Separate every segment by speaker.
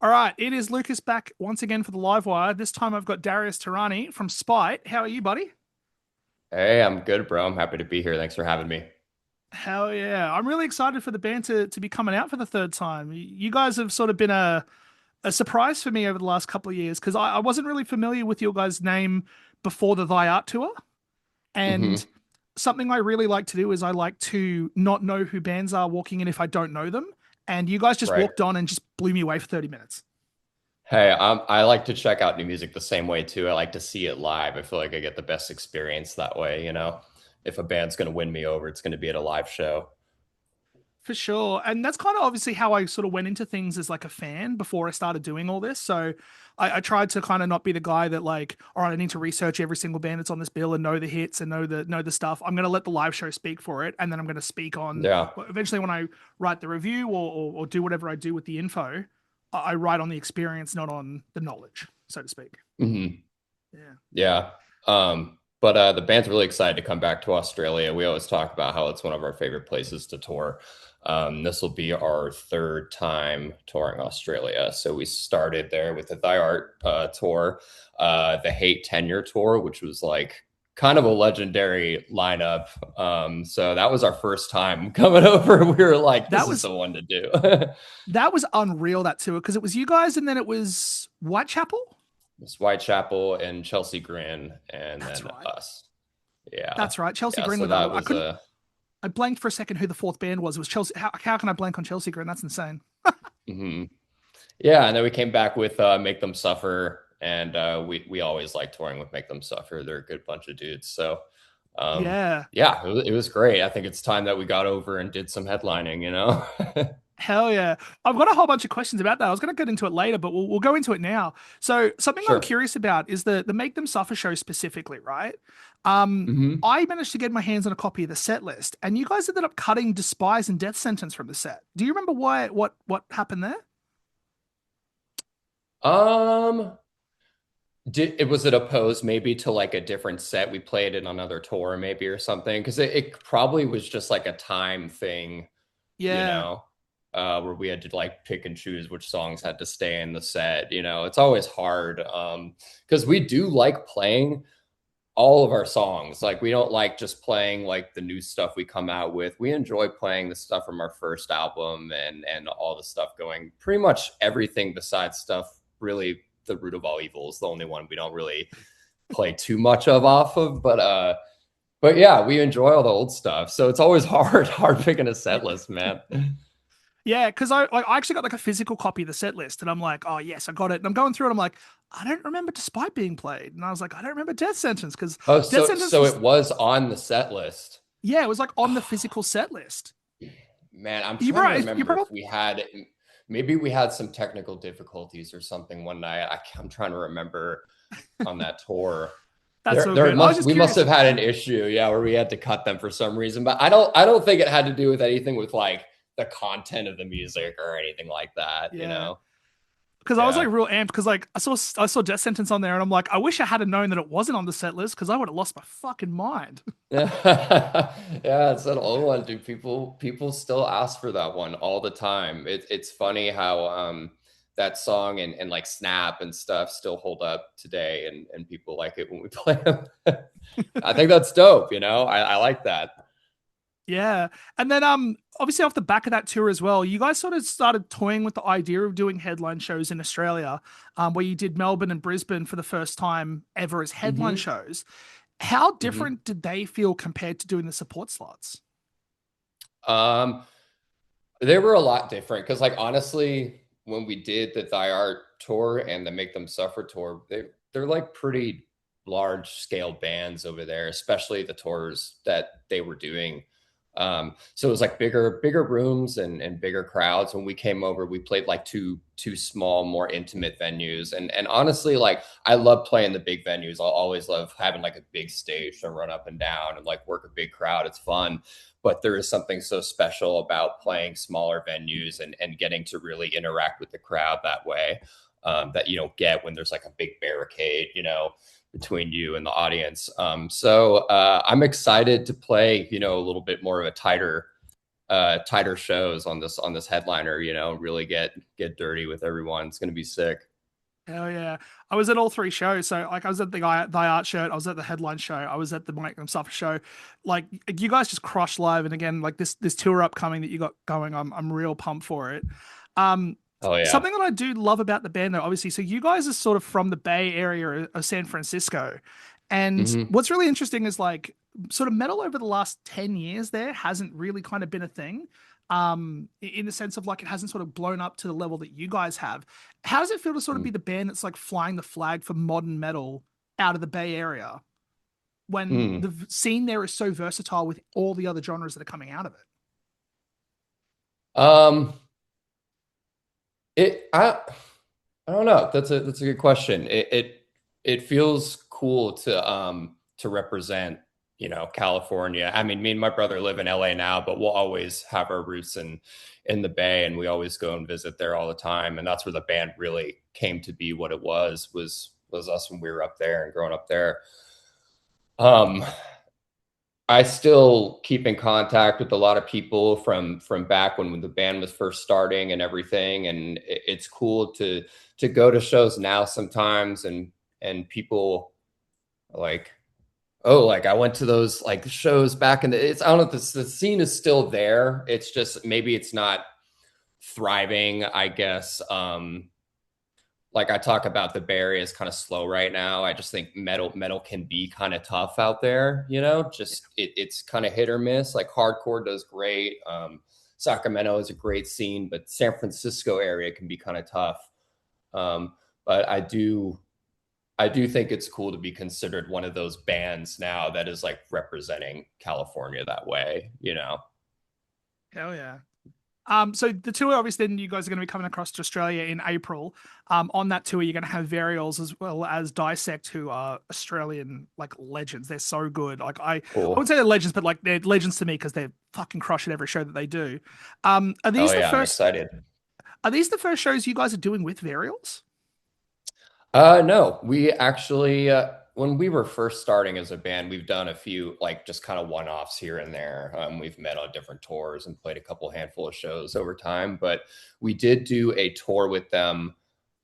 Speaker 1: All right, it is Lucas back once again for the live wire. This time I've got Darius Tehrani from Spite. How are you, buddy?
Speaker 2: Hey, I'm good, bro. I'm happy to be here. Thanks for having me.
Speaker 1: Hell yeah. I'm really excited for the band to be coming out for the third time. You guys have sort of been a surprise for me over the last couple of years because I wasn't really familiar with your guys' name before the Thy Art tour. And
Speaker 2: hmm
Speaker 1: something I really like to do is I like to not know who bands are walking in if I don't know them. And you guys just
Speaker 2: Right.
Speaker 1: walked on and just blew me away for 30 minutes.
Speaker 2: Hey, I like to check out new music the same way too. I like to see it live. I feel like I get the best experience that way, you know. If a band's going to win me over, it's going to be at a live show.
Speaker 1: For sure. And that's kind of obviously how I sort of went into things as like a fan before I started doing all this. So I tried to kind of not be the guy that like, all right, I need to research every single band that's on this bill and know the hits and know the stuff. I'm gonna let the live show speak for it, and then I'm gonna speak on
Speaker 2: Yeah.
Speaker 1: well, eventually when I write the review or do whatever I do with the info, I write on the experience, not on the knowledge, so to speak.
Speaker 2: hmm
Speaker 1: Yeah.
Speaker 2: Yeah. But the band's really excited to come back to Australia. We always talk about how it's one of our favorite places to tour. This will be our third time touring Australia. So we started there with the Thy Art tour, the Hate Tenure tour, which was like kind of a legendary lineup. So that was our first time coming over. We were like,
Speaker 1: That
Speaker 2: this is
Speaker 1: was
Speaker 2: the one to do.
Speaker 1: that was unreal, that tour, because it was you guys and then it was Whitechapel.
Speaker 2: It's Whitechapel and Chelsea Grin, and
Speaker 1: That's
Speaker 2: then
Speaker 1: right.
Speaker 2: us. Yeah.
Speaker 1: That's right. Chelsea
Speaker 2: Yeah.
Speaker 1: Green
Speaker 2: So
Speaker 1: with
Speaker 2: that
Speaker 1: I
Speaker 2: was
Speaker 1: couldn't I blanked for a second who the fourth band was. It was Chelsea. How can I blank on Chelsea Grin? That's insane.
Speaker 2: mhm. Yeah, and then we came back with Make Them Suffer, and we always like touring with Make Them Suffer. They're a good bunch of dudes. So
Speaker 1: Yeah.
Speaker 2: yeah, it was great. I think it's time that we got over and did some headlining, you know?
Speaker 1: Hell yeah. I've got a whole bunch of questions about that. I was going to get into it later, but we'll go into it now. So, something I'm
Speaker 2: Sure.
Speaker 1: curious about is the Make Them Suffer show specifically, right?
Speaker 2: hmm
Speaker 1: I managed to get my hands on a copy of the set list, and you guys ended up cutting Despise and Death Sentence from the set. Do you remember what happened there?
Speaker 2: Um, was it opposed maybe to like a different set? We played it on another tour maybe or something because it probably was just like a time thing, you
Speaker 1: Yeah.
Speaker 2: know, where we had to like pick and choose which songs had to stay in the set. You know, it's always hard because we do like playing all of our songs. Like we don't like just playing like the new stuff we come out with. We enjoy playing the stuff from our first album and all the stuff going pretty much everything besides stuff really the root of all evil is the only one we don't really play too much of off of. But yeah, we enjoy all the old stuff. So it's always hard picking a set list, man.
Speaker 1: Yeah, because I actually got like a physical copy of the set list, and I'm like, oh yes, I got it. And I'm going through it. I'm like, I don't remember Despite being played, and I was like, I don't remember Death Sentence because
Speaker 2: Oh,
Speaker 1: Death
Speaker 2: so
Speaker 1: Sentence
Speaker 2: so
Speaker 1: was
Speaker 2: it was on the set list.
Speaker 1: yeah, it was like on the physical set list.
Speaker 2: Man, I'm
Speaker 1: You
Speaker 2: trying to
Speaker 1: brought you
Speaker 2: remember if
Speaker 1: probably
Speaker 2: we had maybe we had some technical difficulties or something one night. I'm trying to remember on that tour.
Speaker 1: that's
Speaker 2: There
Speaker 1: so
Speaker 2: there
Speaker 1: good. I was
Speaker 2: must
Speaker 1: just
Speaker 2: we must
Speaker 1: curious.
Speaker 2: have had an issue, yeah, where we had to cut them for some reason. But I don't think it had to do with anything with like the content of the music or anything like that, you
Speaker 1: Yeah,
Speaker 2: know?
Speaker 1: because I was like
Speaker 2: Yeah.
Speaker 1: real amped because like I saw Death Sentence on there, and I'm like, I wish I had known that it wasn't on the set list because I would have lost my fucking mind.
Speaker 2: Yeah, it's an old one, dude. People still ask for that one all the time. It's funny how that song and like Snap and stuff still hold up today and people like it when we play them. I think that's dope, you know. I like that.
Speaker 1: Yeah. And then obviously off the back of that tour as well, you guys sort of started toying with the idea of doing headline shows in Australia, where you did Melbourne and Brisbane for the first time ever as headline
Speaker 2: hmm
Speaker 1: shows. How
Speaker 2: hmm
Speaker 1: different did they feel compared to doing the support slots?
Speaker 2: Um, they were a lot different because, like, honestly, when we did the Thy Art tour and the Make Them Suffer tour, they're like pretty large scale bands over there, especially the tours that they were doing. So it was like bigger rooms and bigger crowds. When we came over, we played like two small, more intimate venues. And honestly, like I love playing the big venues. I'll always love having like a big stage to run up and down and like work a big crowd. It's fun. But there is something so special about playing smaller venues and getting to really interact with the crowd that way, that you don't get when there's like a big barricade, you know, between you and the audience. So I'm excited to play, you know, a little bit more of a tighter tighter shows on this headliner, you know, really get dirty with everyone. It's going to be sick.
Speaker 1: Hell yeah. I was at all three shows. So like I was at the guy Thy Art shirt, I was at the headline show, I was at the Mike Suffer show. Like you guys just crushed live. And again, like this tour upcoming that you got going, I'm real pumped for it. Um
Speaker 2: Oh yeah.
Speaker 1: Something that I do love about the band though, obviously, so you guys are sort of from the Bay Area of San Francisco. And
Speaker 2: Hmm.
Speaker 1: what's really interesting is like sort of metal over the last 10 years there hasn't really kind of been a thing. In the sense of like it hasn't sort of blown up to the level that you guys have. How does it feel to sort of be the band that's like flying the flag for modern metal out of the Bay Area when
Speaker 2: Mm.
Speaker 1: the scene there is so versatile with all the other genres that are coming out of it?
Speaker 2: Um, it I don't know. That's a good question. It feels cool to represent, you know, California. I mean, me and my brother live in LA now, but we'll always have our roots in the Bay, and we always go and visit there all the time. And that's where the band really came to be what it was us when we were up there and growing up there. Um, I still keep in contact with a lot of people from back when the band was first starting and everything, and it's cool to go to shows now sometimes, and people are like, oh, like I went to those like shows back in the, it's, I don't know if the scene is still there. It's just maybe it's not thriving, I guess. Like I talk about, the Bay Area is kind of slow right now. I just think metal can be kind of tough out there, you know, just it's kind of hit or miss. Like hardcore does great. Sacramento is a great scene, but San Francisco area can be kind of tough. Um, but I do think it's cool to be considered one of those bands now that is like representing California that way, you know.
Speaker 1: Hell yeah. So the tour, obviously, then you guys are going to be coming across to Australia in April. On that tour, you're going to have Varials as well as Dissect, who are Australian like legends. They're so good. Like I wouldn't
Speaker 2: Cool.
Speaker 1: say they're legends, but like they're legends to me because they fucking crush at every show that they do. Are
Speaker 2: Oh
Speaker 1: these the
Speaker 2: yeah, I'm
Speaker 1: first?
Speaker 2: excited.
Speaker 1: Are these the first shows you guys are doing with Varials?
Speaker 2: No, we actually, when we were first starting as a band, we've done a few like just kind of one-offs here and there. We've met on different tours and played a couple handful of shows over time, but we did do a tour with them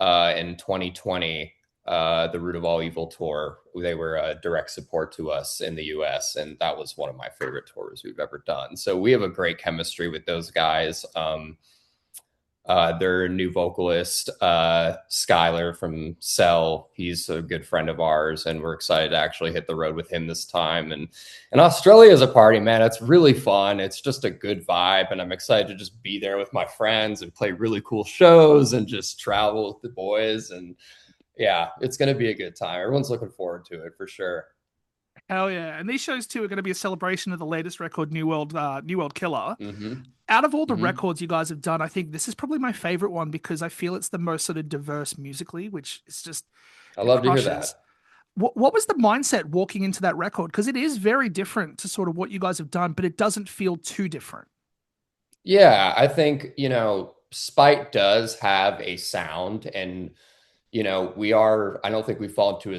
Speaker 2: in 2020, the Root of All Evil tour. They were direct support to us in the US, and that was one of my favorite tours we've ever done. So we have a great chemistry with those guys. Their new vocalist, Skylar from Cell, he's a good friend of ours, and we're excited to actually hit the road with him this time. And Australia is a party, man. It's really fun. It's just a good vibe, and I'm excited to just be there with my friends and play really cool shows and just travel with the boys. And yeah, it's going to be a good time. Everyone's looking forward to it for sure.
Speaker 1: Hell yeah! And these shows too are going to be a celebration of the latest record, New World Killer.
Speaker 2: Hmm.
Speaker 1: Out of all the
Speaker 2: Hmm.
Speaker 1: records you guys have done, I think this is probably my favorite one because I feel it's the most sort of diverse musically, which is just
Speaker 2: I
Speaker 1: it
Speaker 2: love to hear
Speaker 1: crushes.
Speaker 2: that.
Speaker 1: What was the mindset walking into that record? Because it is very different to sort of what you guys have done, but it doesn't feel too different.
Speaker 2: Yeah, I think, you know, Spite does have a sound, and you know, I don't think we fall into a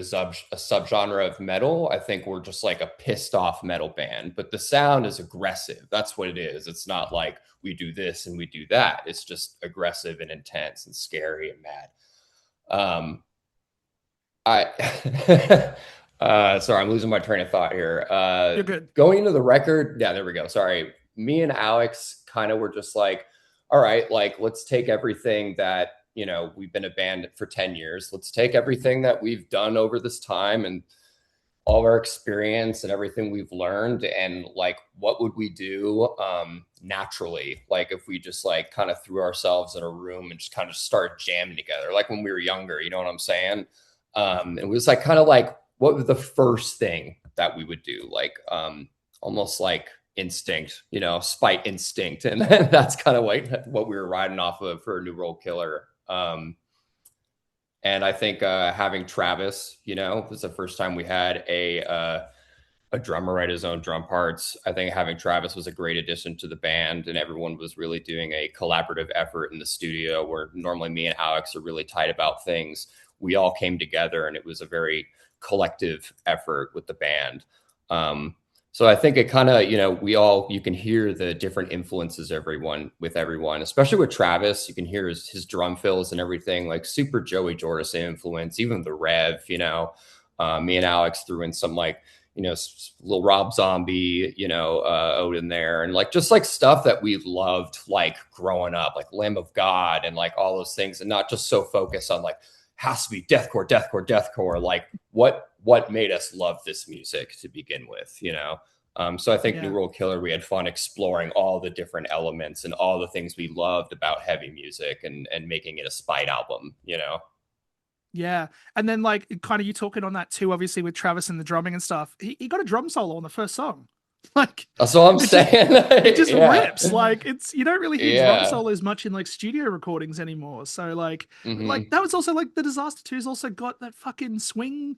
Speaker 2: subgenre of metal. I think we're just like a pissed off metal band, but the sound is aggressive. That's what it is. It's not like we do this and we do that. It's just aggressive and intense and scary and mad. Um, I, sorry, I'm losing my train of thought here.
Speaker 1: You're good.
Speaker 2: Going into the record, yeah, there we go. Sorry. Me and Alex kind of were just like, all right, like, let's take everything that, you know, we've been a band for 10 years. Let's take everything that we've done over this time and all of our experience and everything we've learned, and like, what would we do naturally, like if we just like kind of threw ourselves in a room and just kind of started jamming together like when we were younger, you know what I'm saying? It was like kind of like, what was the first thing that we would do, like almost like instinct, you know, spite instinct. And that's kind of like what we were riding off of for a New World Killer. And I think having Travis, you know, was the first time we had a drummer write his own drum parts. I think having Travis was a great addition to the band, and everyone was really doing a collaborative effort in the studio where normally me and Alex are really tight about things. We all came together, and it was a very collective effort with the band. So I think it kind of, you can hear the different influences everyone, especially with Travis. You can hear his drum fills and everything, like super Joey Jordison influence, even the Rev, me and Alex threw in some like, little Rob Zombie, ode in there, and like just like stuff that we loved like growing up, like Lamb of God and like all those things, and not just so focused on like has to be deathcore, deathcore, deathcore. Like what made us love this music to begin with. So I think New
Speaker 1: Yeah.
Speaker 2: World Killer, we had fun exploring all the different elements and all the things we loved about heavy music and making it a Spite album.
Speaker 1: Yeah. And then like kind of you talking on that too, obviously with Travis and the drumming and stuff. He got a drum solo on the first song. Like
Speaker 2: That's what I'm
Speaker 1: it just
Speaker 2: saying.
Speaker 1: it just
Speaker 2: Yeah.
Speaker 1: rips. Like it's you don't really hear drum
Speaker 2: Yeah.
Speaker 1: solos much in like studio recordings anymore. So like
Speaker 2: Hmm.
Speaker 1: that was also like the Disaster 2's also got that fucking swing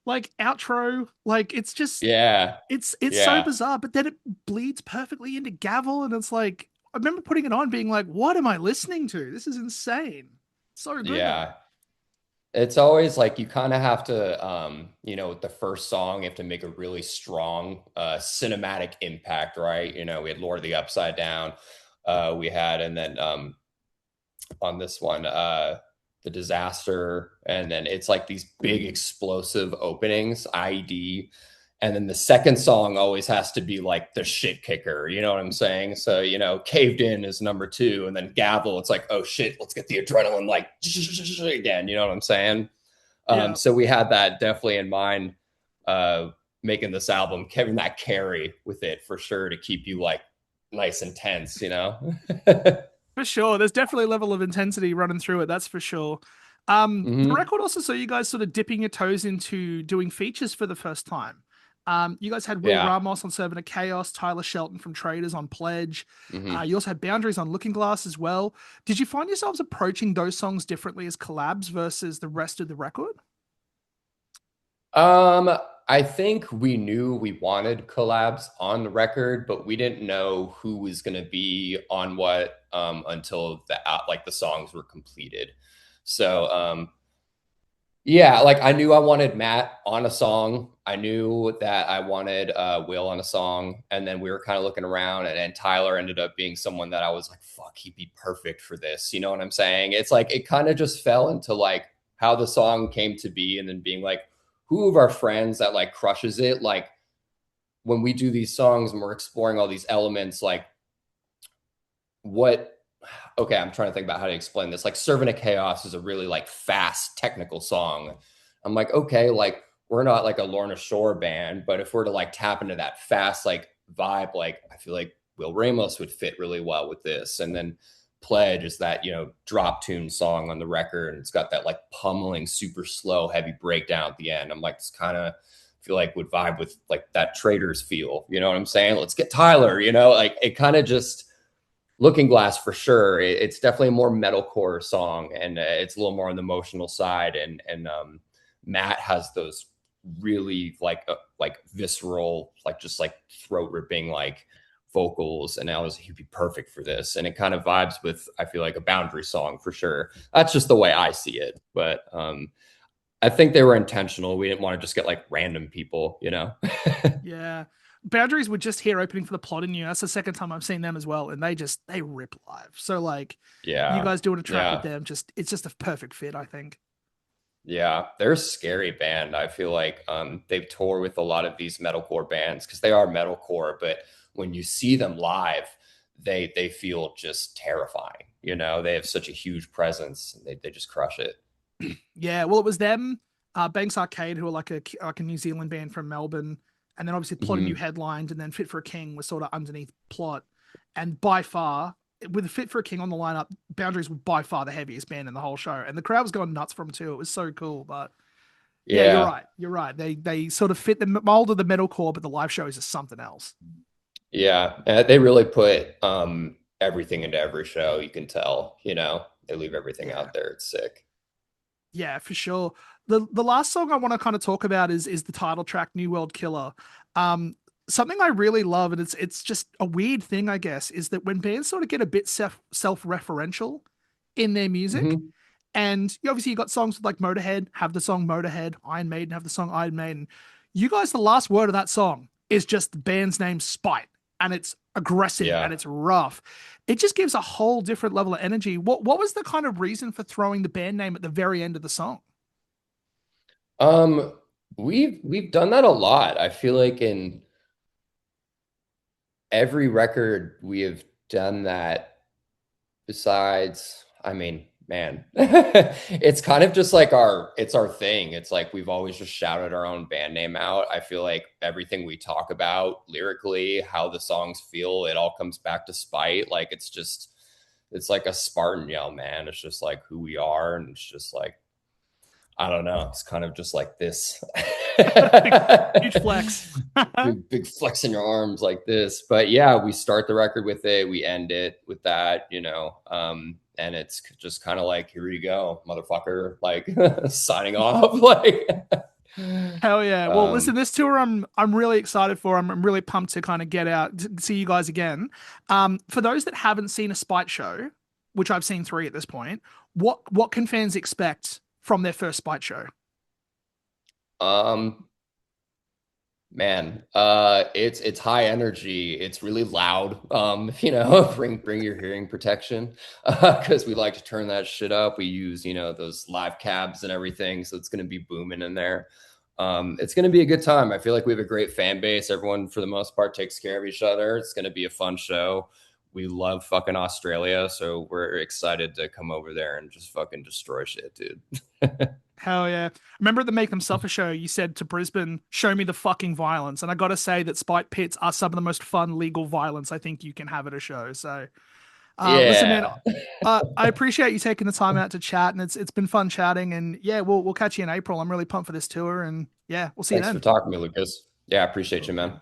Speaker 1: like outro. Like it's just
Speaker 2: Yeah.
Speaker 1: it's so
Speaker 2: Yeah.
Speaker 1: bizarre, but then it bleeds perfectly into Gavel, and it's like I remember putting it on being like, what am I listening to? This is insane. So good.
Speaker 2: Yeah. It's always like you kind of have to, with the first song, you have to make a really strong cinematic impact, right? We had Lord of the Upside Down, we had, and then on this one, the Disaster, and then it's like these big explosive openings, IED, and then the second song always has to be like the shit kicker, you know what I'm saying? So, Caved In is number two, and then Gavel, it's like, oh shit, let's get the adrenaline like again, you know what I'm saying?
Speaker 1: Yeah.
Speaker 2: So we had that definitely in mind, making this album, Kevin, that carry with it for sure to keep you like nice and tense.
Speaker 1: For sure. There's definitely a level of intensity running through it, that's for sure. The
Speaker 2: Hmm.
Speaker 1: record also saw you guys sort of dipping your toes into doing features for the first time. You guys had Will
Speaker 2: Yeah.
Speaker 1: Ramos on Servant of Chaos, Tyler Shelton from Traders on Pledge.
Speaker 2: Hmm.
Speaker 1: You also had Boundaries on Looking Glass as well. Did you find yourselves approaching those songs differently as collabs versus the rest of the record?
Speaker 2: Um, I think we knew we wanted collabs on the record, but we didn't know who was going to be on what until the songs were completed. So yeah, like I knew I wanted Matt on a song. I knew that I wanted Will on a song, and then we were kind of looking around, and Tyler ended up being someone that I was like, "Fuck, he'd be perfect for this." You know what I'm saying? It's like it kind of just fell into like how the song came to be, and then being like, who of our friends that like crushes it? Like when we do these songs and we're exploring all these elements, like what okay, I'm trying to think about how to explain this. Like Servant of Chaos is a really like fast technical song. I'm like, okay, like we're not like a Lorna Shore band, but if we're to like tap into that fast like vibe, like I feel like Will Ramos would fit really well with this. And then Pledge is that, drop tune song on the record. And it's got that like pummeling, super slow, heavy breakdown at the end. I'm like, it's kind of feel like would vibe with like that Traders feel. You know what I'm saying? Let's get Tyler, like it kind of just Looking Glass for sure. It's definitely a more metalcore song, and it's a little more on the emotional side. And Matt has those really like visceral, like just like throat ripping like vocals, and I was he'd be perfect for this. And it kind of vibes with I feel like a Boundary song for sure. That's just the way I see it, but I think they were intentional. We didn't want to just get like random people.
Speaker 1: Yeah. Boundaries were just here opening for the plot in you. That's the second time I've seen them as well, and they rip live. So like you
Speaker 2: Yeah,
Speaker 1: guys doing a track with
Speaker 2: yeah.
Speaker 1: them, just it's just a perfect fit, I think.
Speaker 2: Yeah, they're a scary band. I feel like they've toured with a lot of these metalcore bands because they are metalcore, but when you see them live, they feel just terrifying. They have such a huge presence. They just crush it.
Speaker 1: Yeah, well, it was them, Banks Arcade, who are like a New Zealand band from Melbourne, and then obviously Plot and You
Speaker 2: Hmm.
Speaker 1: headlined, and then Fit for a King was sort of underneath Plot, and by far, with Fit for a King on the lineup, Boundaries were by far the heaviest band in the whole show, and the crowd was going nuts from too. It was so cool, but yeah, you're
Speaker 2: Yeah,
Speaker 1: right. You're right. They sort of fit the mold of the metalcore, but the live shows is something else.
Speaker 2: yeah. They really put everything into every show. You can tell. They leave everything
Speaker 1: Yeah.
Speaker 2: out there. It's sick.
Speaker 1: Yeah, for sure. The last song I want to kind of talk about is the title track, New World Killer. Um, Something I really love, and it's just a weird thing, I guess, is that when bands sort of get a bit self-referential in their music,
Speaker 2: Hmm.
Speaker 1: and obviously you got songs like Motorhead have the song Motorhead, Iron Maiden have the song Iron Maiden. You guys, the last word of that song is just the band's name Spite, and it's aggressive and
Speaker 2: Yeah.
Speaker 1: it's rough. It just gives a whole different level of energy. What was the kind of reason for throwing the band name at the very end of the song?
Speaker 2: Um, we've done that a lot. I feel like in every record we have done that besides, I mean, man, it's kind of just like it's our thing. It's like we've always just shouted our own band name out. I feel like everything we talk about lyrically, how the songs feel, it all comes back to Spite. Like it's like a Spartan yell, man. It's just like who we are, and it's just like I don't know. It's kind of just like this.
Speaker 1: Huge flex.
Speaker 2: Big flex in your arms like this. But yeah, we start the record with it, we end it with that, and it's just kind of like, here you go, motherfucker, like signing off. Like
Speaker 1: Hell yeah. Well, listen,
Speaker 2: um
Speaker 1: this tour I'm really excited for. I'm really pumped to kind of get out to see you guys again. For those that haven't seen a Spite show, which I've seen three at this point, what can fans expect from their first Spite show?
Speaker 2: um Man, it's high energy. It's really loud. Bring your hearing protection, because we like to turn that shit up. We use, those live cabs and everything, so it's gonna be booming in there. It's gonna be a good time. I feel like we have a great fan base. Everyone, for the most part, takes care of each other. It's gonna be a fun show. We love fucking Australia, so we're excited to come over there and just fucking destroy shit, dude.
Speaker 1: Hell yeah. Remember at the Make Them Suffer show, you said to Brisbane, show me the fucking violence. And I got to say that Spite Pits are some of the most fun legal violence I think you can have at a show. So, listen, man,
Speaker 2: Yeah.
Speaker 1: I appreciate you taking the time out to chat, and it's been fun chatting. And yeah, we'll catch you in April. I'm really pumped for this tour, and yeah, we'll see you
Speaker 2: Thanks for
Speaker 1: then.
Speaker 2: talking to me, Lucas. Yeah, I appreciate you, man.